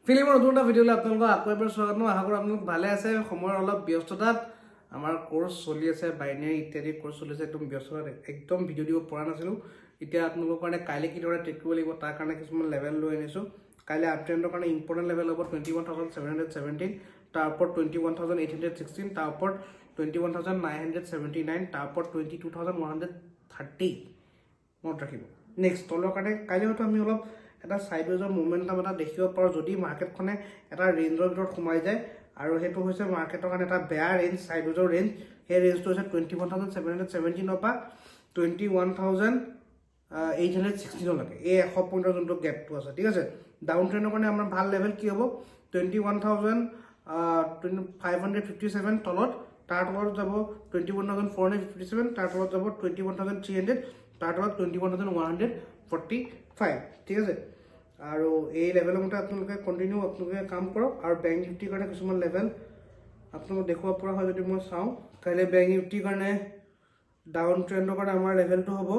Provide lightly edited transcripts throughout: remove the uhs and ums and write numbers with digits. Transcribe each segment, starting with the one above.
ফিল্মৰ নতুন এটা ভিডিঅ'লৈ আপোনালোকক আকৌ এবাৰ স্বাগতম। আশা কৰোঁ আপোনালোক ভালে আছে। সময়ৰ অলপ ব্যস্ততাত আমাৰ কোৰ্চ চলি আছে, বাইনেৰী ইত্যাদি কোৰ্চ চলি আছে, একদম ব্যস্ততাত একদম ভিডিঅ' দিব পৰা নাছিলোঁ। এতিয়া আপোনালোকৰ কাৰণে কাইলৈ কিদৰে ট্ৰেক কৰিব লাগিব তাৰ কাৰণে কিছুমান লেভেল লৈ আনিছোঁ। কাইলৈ আপ ট্ৰেণ্ডৰ কাৰণে ইম্পৰ্টেণ্ট লেভেল হ'ব 21,717, তাৰ ওপৰত 21,816, তাৰ ওপৰত 21,979, তাৰ ওপৰত 22,130 মনত ৰাখিব। নেক্সট তলৰ কাৰণে কাইলৈ হয়তো আমি অলপ এটা সাইডৱেজৰ মোমেন্টাম এটা দেখিব পাৰোঁ যদি মাৰ্কেটখনে এটা ৰেঞ্জৰ ভিতৰত সোমাই যায়, আৰু সেইটো হৈছে মাৰ্কেটৰ কাৰণে এটা বেয়া ৰেঞ্জ, সাইডৱেজৰ ৰেঞ্জ। সেই ৰেঞ্জটো হৈছে 21,717 পৰা 21,816 লৈকে। এই 100 পইণ্টৰ যোনটো গেপটো আছে, ঠিক আছে। ডাউন ট্ৰেণ্ডৰ কাৰণে আমাৰ ভাল লেভেল কি হ'ব 21,557 তলত, তাৰ তলত যাব 21,457, তাৰ তলত যাব 21,300, তাৰ তলত 21,145, ঠিক আছে। আৰু এই লেভেলৰ মতে আপোনালোকে কণ্টিনিউ আপোনালোকে কাম কৰক। আৰু বেংক নিফটিৰ কাৰণে কিছুমান লেভেল আপোনালোকক দেখুৱাব পৰা হয় যদি মই চাওঁ। কাইলৈ বেংক নিফটিৰ কাৰণে ডাউন ট্ৰেণ্ডৰ কাৰণে আমাৰ লেভেলটো হ'ব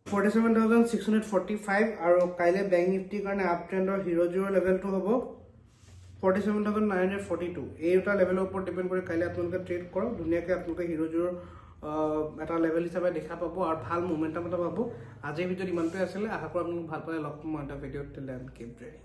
47,645, আৰু কাইলৈ বেংক নিফটিৰ কাৰণে আপ ট্ৰেণ্ডৰ হিৰ' লেভেলটো হ'ব 47,942। এই দুটা লেভেলৰ ওপৰত ডিপেণ্ড কৰি কাইলৈ আপোনালোকে ট্ৰেড কৰক। ধুনীয়াকৈ আপোনালোকে হিৰ' এটা লেভেল হিচাপে দেখা পাব আৰু ভাল মোমেণ্টাম এটা পাব। আজিৰ ভিডিঅ'ত ইমানটোৱে আছিলে। আশা কৰোঁ আপোনালোক ভাল পালে। লগ পাম এটা ভিডিঅ'ত। Till then keep trading.